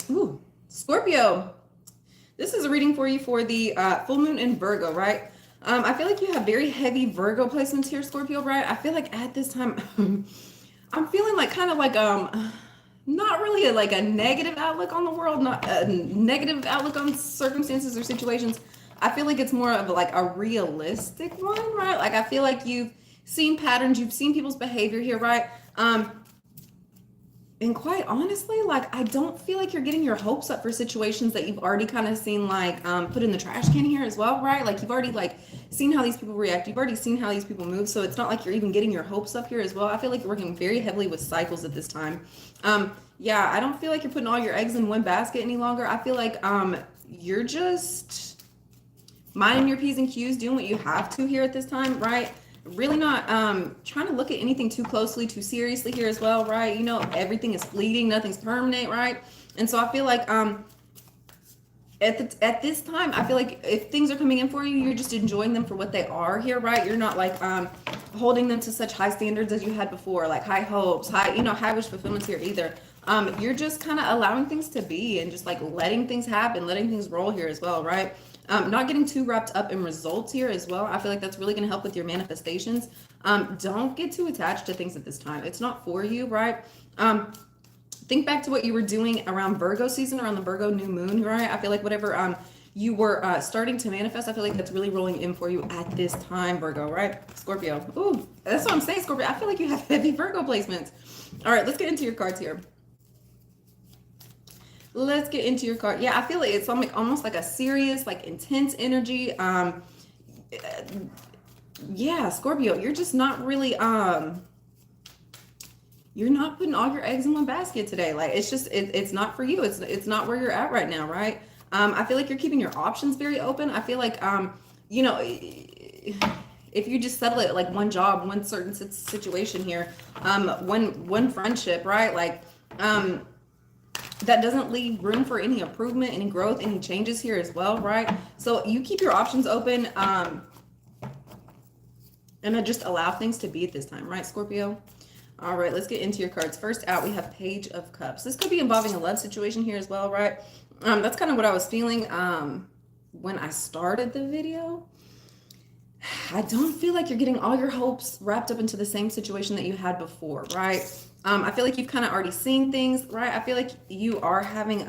Ooh, Scorpio. This is a reading for you for the full moon in Virgo, right? I feel like you have very heavy Virgo placements here, Scorpio, right? I feel like at this time, I'm feeling like kind of like not really like a negative outlook on the world, not a negative outlook on circumstances or situations. I feel like it's more of like a realistic one, right? Like I feel like you've seen patterns, you've seen people's behavior here, right? And quite honestly, like I don't feel like you're getting your hopes up for situations that you've already kind of seen like put in the trash can here as well, right? Like you've already like seen how these people react, you've already seen how these people move, so it's not like you're even getting your hopes up here as well. I feel like you're working very heavily with cycles at this time. Yeah, I don't feel like you're putting all your eggs in one basket any longer. I feel like you're just minding your P's and Q's, doing what you have to here at this time, right? Really not trying to look at anything too closely, too seriously here as well, right? You know, everything is fleeting, nothing's permanent, right? And so I feel like at this time, I feel like if things are coming in for you, you're just enjoying them for what they are here, right? You're not like holding them to such high standards as you had before, like high hopes, high wish fulfillments here either. You're just kind of allowing things to be and just like letting things happen, letting things roll here as well, right? Not getting too wrapped up in results here as well. I feel like that's really going to help with your manifestations. Don't get too attached to things at this time. It's not for you, right? Think back to what you were doing around Virgo season, around the Virgo new moon, right? I feel like whatever you were starting to manifest, I feel like that's really rolling in for you at this time, Virgo, right? Scorpio. Ooh, that's what I'm saying, Scorpio. I feel like you have heavy Virgo placements. All right, let's get into your cards here. Let's get into your card. Yeah, I feel like it's almost like a serious, like intense energy. Yeah, Scorpio, you're just not really you're not putting all your eggs in one basket today. Like it's just it's not for you. It's not where you're at right now, right? I feel like you're keeping your options very open. I feel like you know, if you just settle it like one job, one certain situation here, one friendship, right? Like that doesn't leave room for any improvement, any growth, any changes here as well, right? So you keep your options open and just allow things to be at this time, right, Scorpio? All right, let's get into your cards. First out, we have Page of Cups. This could be involving a love situation here as well, right? That's kind of what I was feeling when I started the video. I don't feel like you're getting all your hopes wrapped up into the same situation that you had before, right? I feel like you've kind of already seen things, right? I feel like you are having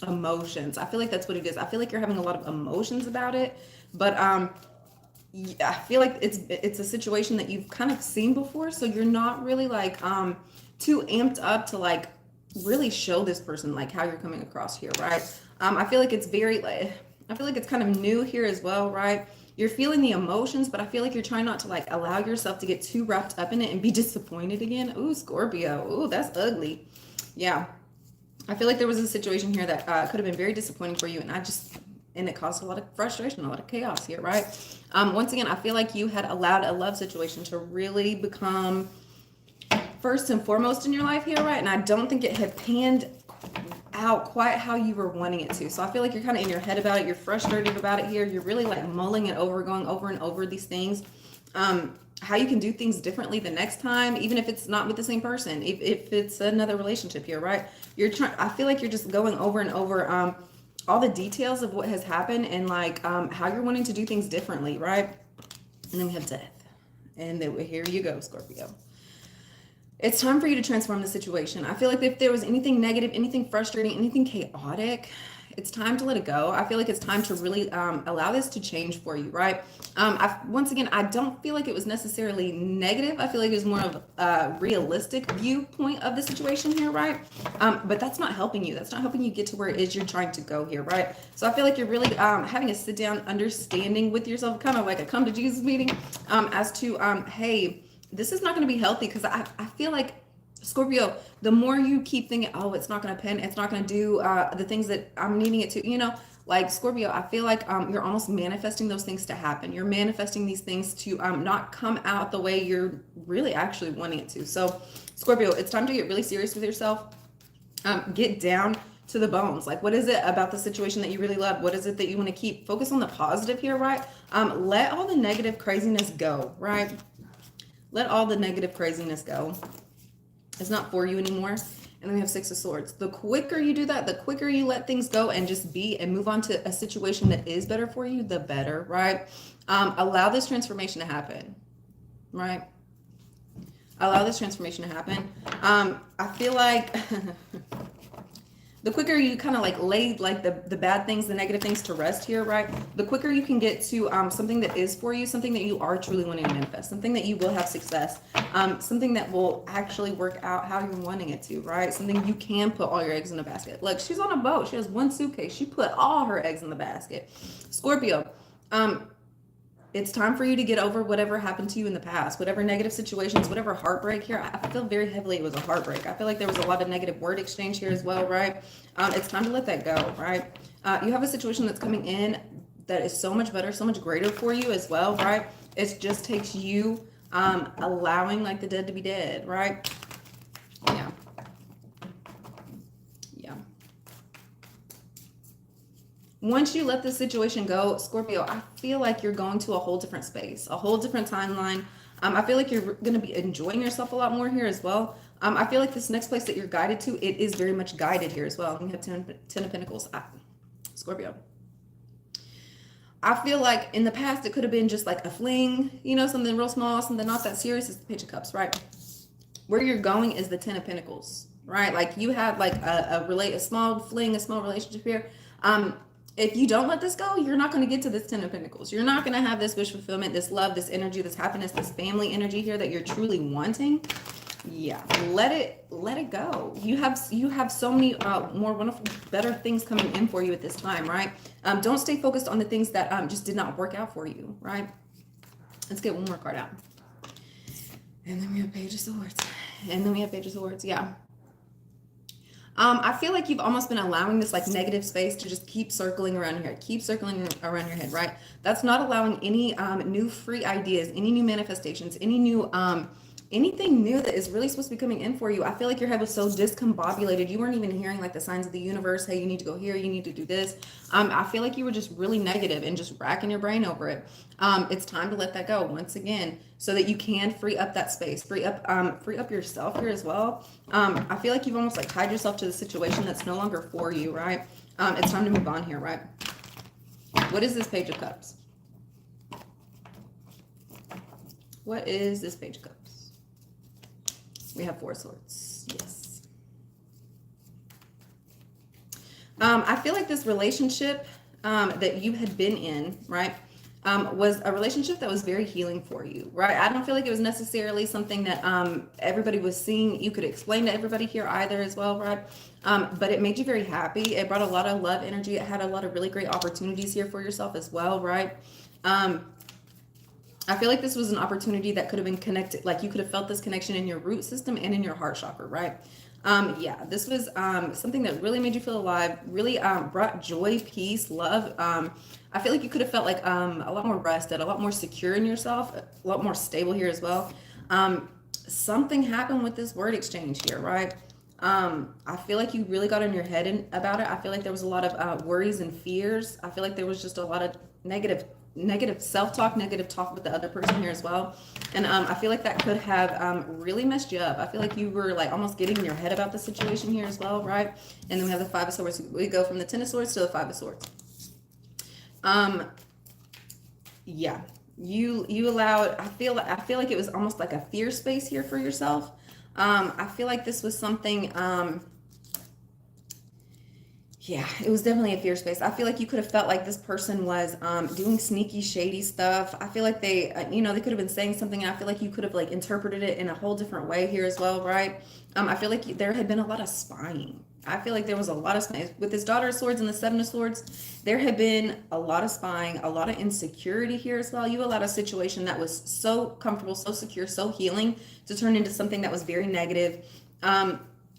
emotions. I feel like that's what it is. I feel like you're having a lot of emotions about it, but yeah, I feel like it's a situation that you've kind of seen before, so you're not really like too amped up to like really show this person like how you're coming across here, right? I feel like it's very like I feel like it's kind of new here as well, right? You're feeling the emotions, but I feel like you're trying not to like allow yourself to get too wrapped up in it and be disappointed again. Ooh, Scorpio. Ooh, that's ugly. Yeah. I feel like there was a situation here that could have been very disappointing for you, and it caused a lot of frustration, a lot of chaos here, right? Once again, I feel like you had allowed a love situation to really become first and foremost in your life here, right? And I don't think it had panned out quite how you were wanting it to. So I feel like you're kind of in your head about it. You're frustrated about it here. You're really like mulling it over, going over and over these things. How you can do things differently the next time, even if it's not with the same person, if it's another relationship here, right? I feel like you're just going over and over all the details of what has happened and like how you're wanting to do things differently, right? And then we have death. And then here you go, Scorpio. It's time for you to transform the situation. I feel like if there was anything negative, anything frustrating, anything chaotic, it's time to let it go. I feel like it's time to really allow this to change for you, right? Once again, I don't feel like it was necessarily negative. I feel like it was more of a realistic viewpoint of the situation here, right? But that's not helping you. That's not helping you get to where it is you're trying to go here, right? So I feel like you're really having a sit down understanding with yourself, kind of like a come to Jesus meeting as to, hey, this is not going to be healthy because I feel like Scorpio, the more you keep thinking, oh, it's not going to pen, it's not going to do the things that I'm needing it to, like Scorpio, I feel like you're almost manifesting those things to happen. You're manifesting these things to not come out the way you're really actually wanting it to. So Scorpio, it's time to get really serious with yourself. Get down to the bones. Like, what is it about the situation that you really love? What is it that you want to keep? Focus on the positive here, right? Let all the negative craziness go, right? Let all the negative craziness go. It's not for you anymore. And then we have Six of Swords. The quicker you do that, the quicker you let things go and just be and move on to a situation that is better for you, the better, right? Allow this transformation to happen, right? Allow this transformation to happen. I feel like the quicker you kind of like lay like the bad things, the negative things to rest here, right? The quicker you can get to something that is for you, something that you are truly wanting to manifest, something that you will have success, something that will actually work out how you're wanting it to, right? Something you can put all your eggs in a basket. Look, she's on a boat. She has one suitcase. She put all her eggs in the basket. Scorpio, it's time for you to get over whatever happened to you in the past, whatever negative situations, whatever heartbreak here. I feel very heavily it was a heartbreak. I feel like there was a lot of negative word exchange here as well, right? It's time to let that go, right? You have a situation that's coming in that is so much better, so much greater for you as well, right? It just takes you allowing like the dead to be dead, right? Yeah. Yeah. Once you let this situation go, Scorpio, I feel like you're going to a whole different space, a whole different timeline. I feel like you're going to be enjoying yourself a lot more here as well. I feel like this next place that you're guided to, it is very much guided here as well. You have 10 of Pentacles. Scorpio. I feel like in the past, it could have been just like a fling, you know, something real small, something not that serious. It's the Page of Cups, right? Where you're going is the 10 of Pentacles, right? Like you have like a small fling, a small relationship here. If you don't let this go, you're not going to get to this 10 of Pentacles. You're not going to have this wish fulfillment, this love, this energy, this happiness, this family energy here that you're truly wanting. Yeah, let it go. You have so many more wonderful, better things coming in for you at this time, right? Don't stay focused on the things that just did not work out for you, right? Let's get one more card out. And then we have Page of Swords. And then we have Page of Swords, yeah. I feel like you've almost been allowing this like negative space to just keep circling around your head, keep circling around your head, right? That's not allowing any new free ideas, any new manifestations, any new anything new that is really supposed to be coming in for you. I feel like your head was so discombobulated. You weren't even hearing like the signs of the universe. Hey, you need to go here. You need to do this. I feel like you were just really negative and just racking your brain over it. It's time to let that go once again, so that you can free up that space, free up yourself here as well. I feel like you've almost like tied yourself to the situation that's no longer for you, right? It's time to move on here, right? What is this Page of Cups? What is this Page of Cups? We have Four Swords. Yes. I feel like this relationship that you had been in, right, was a relationship that was very healing for you, right? I don't feel like it was necessarily something that everybody was seeing. You could explain to everybody here either as well, right? But it made you very happy. It brought a lot of love energy. It had a lot of really great opportunities here for yourself as well, right? I feel like this was an opportunity that could have been connected. Like you could have felt this connection in your root system and in your heart chakra, right? Yeah, this was something that really made you feel alive, really brought joy, peace, love. I feel like you could have felt like a lot more rested, a lot more secure in yourself, a lot more stable here as well. Something happened with this word exchange here, right? I feel like you really got in your head about it. I feel like there was a lot of worries and fears. I feel like there was just a lot of negative self-talk, negative talk with the other person here as well. And I feel like that could have really messed you up. I feel like you were like almost getting in your head about the situation here as well, right? And then we have the Five of Swords. We go from the Ten of Swords to the Five of Swords. Yeah, you allowed, I feel like it was almost like a fear space here for yourself. I feel like this was something yeah, it was definitely a fear space. I feel like you could have felt like this person was doing sneaky, shady stuff. I feel like they, they could have been saying something, and I feel like you could have like interpreted it in a whole different way here as well, right? I feel like there had been a lot of spying. I feel like there was a lot of spying. With this Daughter of Swords and the Seven of Swords, there had been a lot of spying, a lot of insecurity here as well. You allowed a situation that was so comfortable, so secure, so healing to turn into something that was very negative.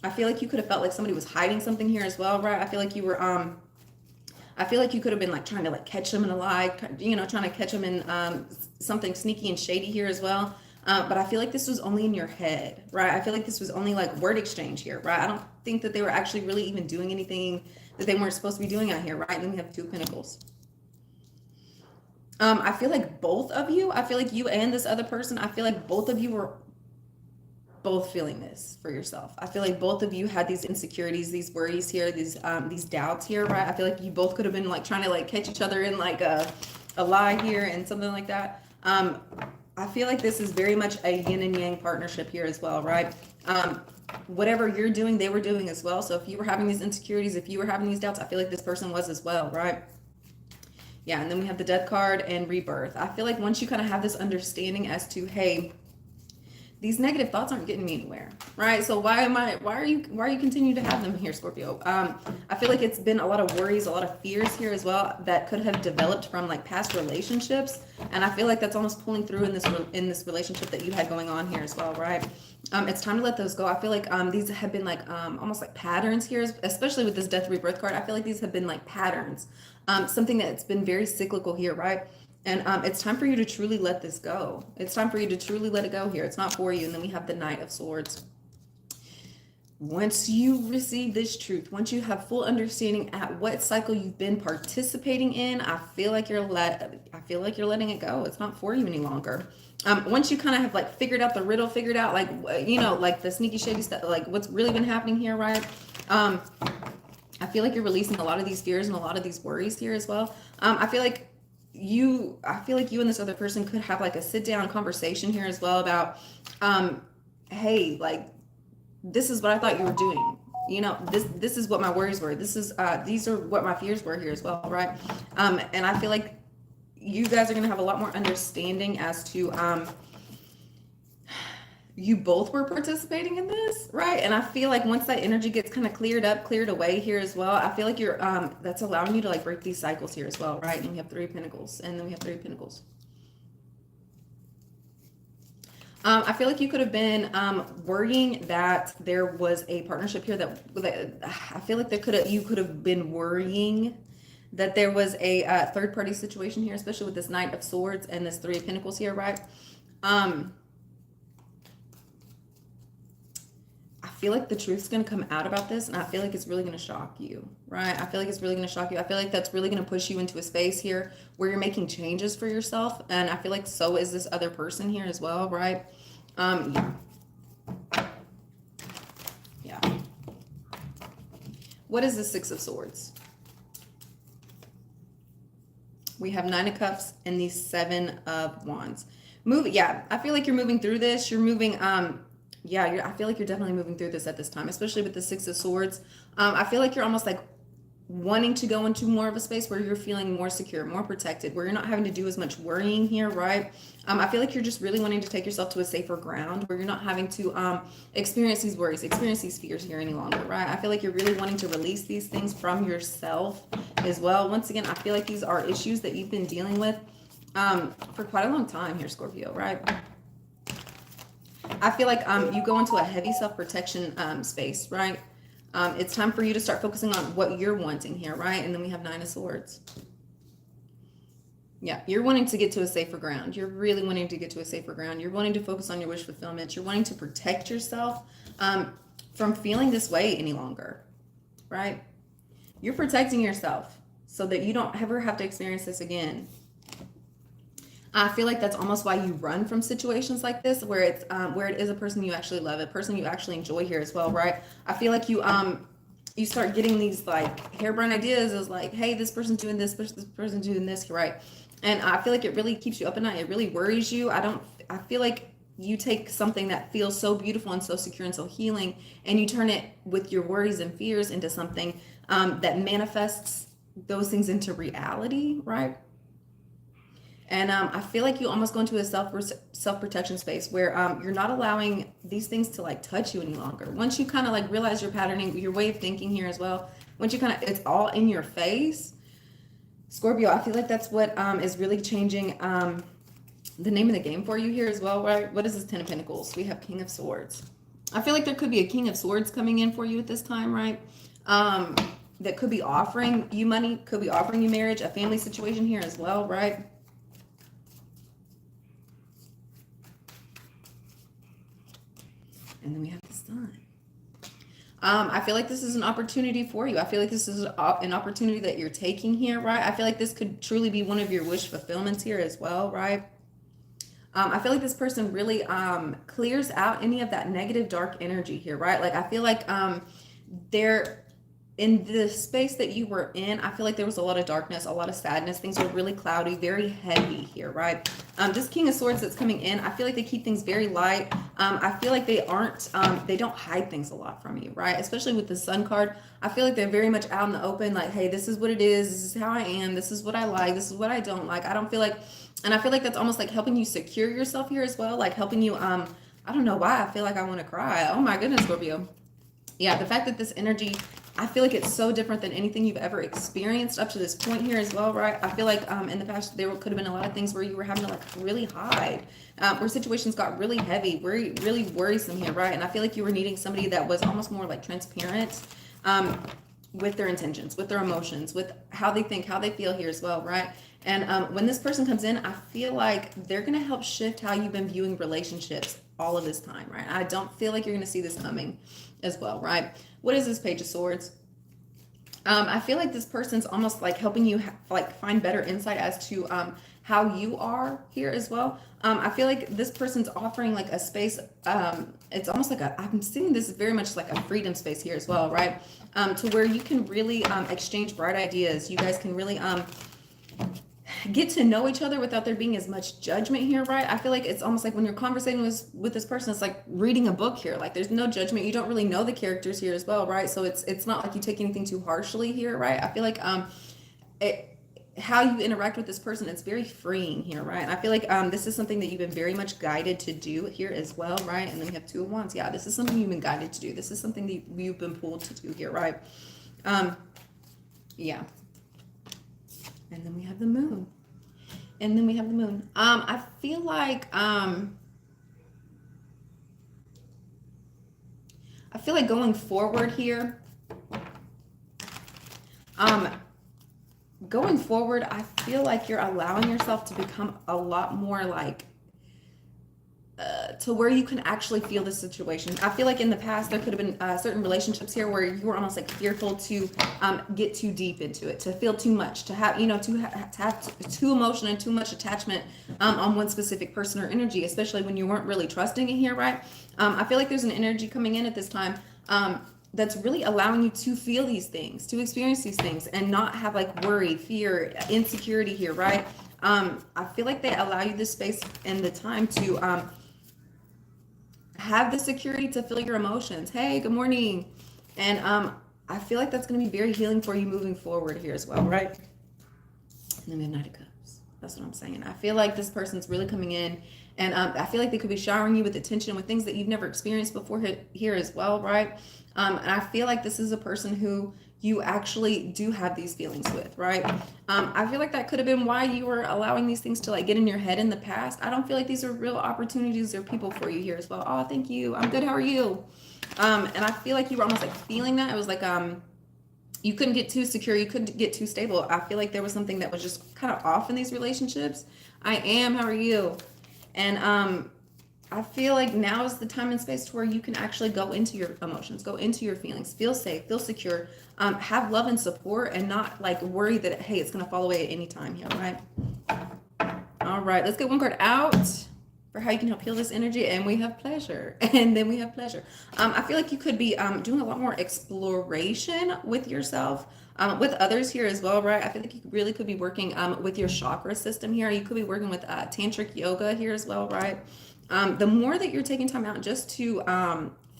I feel like you could have felt like somebody was hiding something here as well, right? I feel like you were, I feel like you could have been like trying to like catch them in a lie, trying to catch them in something sneaky and shady here as well. But I feel like this was only in your head, right? I feel like this was only like word exchange here, right? I don't think that they were actually really even doing anything that they weren't supposed to be doing out here, right? And then we have Two of Pentacles. I feel like both of you, I feel like you and this other person, I feel like both of you were both feeling this for yourself. I feel like both of you had these insecurities, these worries here, these doubts here, right? I feel like you both could have been like trying to like catch each other in like a lie here and something like that. I feel like this is very much a yin and yang partnership here as well, right? Whatever you're doing, they were doing as well. So if you were having these insecurities, if you were having these doubts, I feel like this person was as well, right? Yeah, and then we have the Death card and Rebirth. I feel like once you kind of have this understanding as to, hey, these negative thoughts aren't getting me anywhere, right? So why are you continuing to have them here, Scorpio? I feel like it's been a lot of worries, a lot of fears here as well that could have developed from like past relationships, and I feel like that's almost pulling through in this relationship that you had going on here as well, right? It's time to let those go. I feel like these have been like almost like patterns here, especially with this Death Rebirth card. I feel like these have been like patterns, something that's been very cyclical here, right? And it's time for you to truly let this go. It's time for you to truly let it go here. It's not for you. And then we have the Knight of Swords. Once you receive this truth, once you have full understanding at what cycle you've been participating in, I feel like you're letting it go. It's not for you any longer. Once you kind of have like figured out the riddle, figured out like like the sneaky shady stuff, like what's really been happening here, right? I feel like you're releasing a lot of these fears and a lot of these worries here as well. I feel like you and this other person could have like a sit down conversation here as well about hey, like this is what I thought you were doing, this is what my worries were, these are what my fears were here as well, right? And I feel like you guys are going to have a lot more understanding as to you both were participating in this, right? And I feel like once that energy gets kind of cleared away here as well, I feel like you're that's allowing you to like break these cycles here as well, right? And we have 3 Pentacles, and then we have 3 Pentacles. I feel like you could have been worrying that there was a partnership here that I feel like you could have been worrying that there was a third party situation here, especially with this Knight of Swords and this 3 of Pentacles here, right? I feel like the truth's going to come out about this, and I feel like it's really going to shock you, right? I feel like it's really going to shock you. I feel like that's really going to push you into a space here where you're making changes for yourself, and I feel like so is this other person here as well, right? Yeah. What is the 6 of Swords? We have 9 of Cups and the 7 of Wands. Yeah, I feel like you're moving through this. You're moving, I feel like you're definitely moving through this at this time, especially with the 6 of Swords. I feel like you're almost like wanting to go into more of a space where you're feeling more secure, more protected, where you're not having to do as much worrying here, right? I feel like you're just really wanting to take yourself to a safer ground where you're not having to experience these worries, experience these fears here any longer, right? I feel like you're really wanting to release these things from yourself as well. Once again, I feel like these are issues that you've been dealing with for quite a long time here, Scorpio, right? I feel like you go into a heavy self-protection space, right? It's time for you to start focusing on what you're wanting here, right? And then we have 9 of Swords. Yeah, you're wanting to get to a safer ground. You're really wanting to get to a safer ground. You're wanting to focus on your wish fulfillment. You're wanting to protect yourself from feeling this way any longer, right? You're protecting yourself so that you don't ever have to experience this again. I feel like that's almost why you run from situations like this, where it's where it is a person you actually love, a person you actually enjoy here as well, right? I feel like you start getting these like harebrained ideas as like, hey, this person's doing this person's doing this, right? And I feel like it really keeps you up at night. It really worries you. I feel like you take something that feels so beautiful and so secure and so healing, and you turn it with your worries and fears into something that manifests those things into reality, right? And I feel like you almost go into a self-protection space where you're not allowing these things to like touch you any longer. Once you kind of like realize your patterning, your way of thinking here as well, once you kind of, it's all in your face, Scorpio, I feel like that's what is really changing the name of the game for you here as well, right? What is this 10 of Pentacles? We have King of Swords. I feel like there could be a King of Swords coming in for you at this time, right? That could be offering you money, could be offering you marriage, a family situation here as well, right? And then we have the Sun. I feel like this is an opportunity for you. I feel like this is an opportunity that you're taking here, right? I feel like this could truly be one of your wish fulfillments here as well, right? I feel like this person really clears out any of that negative dark energy here, right? Like I feel like they're in the space that you were in. I feel like there was a lot of darkness, a lot of sadness. Things were really cloudy, very heavy here, right? This King of Swords that's coming in, I feel like they keep things very light. I feel like they don't hide things a lot from you, right? Especially with the Sun card. I feel like they're very much out in the open, like, hey, this is what it is. This is how I am. This is what I like. This is what I don't like. I don't feel like, and I feel like that's almost like helping you secure yourself here as well, like helping you, I don't know why I feel like I want to cry. Oh my goodness, Scorpio. Yeah, the fact that this energy, I feel like it's so different than anything you've ever experienced up to this point here as well, right? I feel like in the past there could have been a lot of things where you were having to like really hide, where situations got really heavy, really worrisome here, right? And I feel like you were needing somebody that was almost more like transparent with their intentions, with their emotions, with how they think, how they feel here as well, right? And when this person comes in, I feel like they're going to help shift how you've been viewing relationships all of this time, right? I don't feel like you're going to see this coming as well, right? What is this Page of Swords? I feel like this person's almost like helping you like find better insight as to how you are here as well. I feel like this person's offering like a space. It's almost like I'm seeing this very much like a freedom space here as well, right? To where you can really exchange bright ideas. You guys can really get to know each other without there being as much judgment here, right? I feel like it's almost like when you're conversating with this person, it's like reading a book here. Like there's no judgment. You don't really know the characters here as well, right? So it's not like you take anything too harshly here, right? I feel like how you interact with this person, it's very freeing here, right? And I feel like this is something that you've been very much guided to do here as well, right? And then we have Two of Wands. Yeah, this is something you've been guided to do. This is something that you've been pulled to do here, right? Yeah. And then we have the Moon. And then we have the Moon. I feel like going forward here, I feel like you're allowing yourself to become a lot more like to where you can actually feel the situation. I feel like in the past there could have been certain relationships here where you were almost like fearful to get too deep into it, to feel too much, to have to have too emotional and too much attachment on one specific person or energy, especially when you weren't really trusting it here, right? I feel like there's an energy coming in at this time that's really allowing you to feel these things, to experience these things, and not have like worry, fear, insecurity here, right? I feel like they allow you the space and the time to have the security to feel your emotions. Hey, good morning. And I feel like that's going to be very healing for you moving forward here as well, right? And then we have Knight of Cups. That's what I'm saying. I feel like this person's really coming in, and I feel like they could be showering you with attention, with things that you've never experienced before here as well, right? And I feel like this is a person who you actually do have these feelings with, right? I feel like that could have been why you were allowing these things to like get in your head in the past. I don't feel like these are real opportunities or people for you here as well. Oh, thank you. I'm good. How are you? And I feel like you were almost like feeling that. It was like you couldn't get too secure. You couldn't get too stable. I feel like there was something that was just kind of off in these relationships. I am. How are you? And I feel like now is the time and space to where you can actually go into your emotions, go into your feelings, feel safe, feel secure, have love and support, and not like worry that, hey, it's going to fall away at any time here, right? All right, let's get one card out for how you can help heal this energy. And we have Pleasure. And then we have Pleasure. I feel like you could be doing a lot more exploration with yourself, with others here as well, right? I feel like you really could be working with your chakra system here. You could be working with tantric yoga here as well, right? The more that you're taking time out just to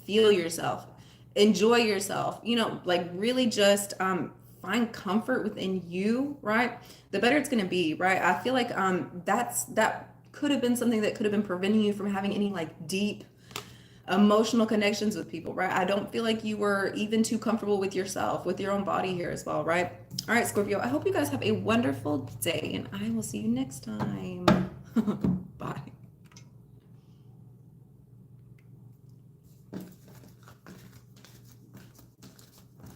feel yourself, enjoy yourself, like really just find comfort within you, right? The better it's going to be, right? I feel like that could have been something that could have been preventing you from having any like deep emotional connections with people, right? I don't feel like you were even too comfortable with yourself, with your own body here as well, right? All right, Scorpio, I hope you guys have a wonderful day, and I will see you next time.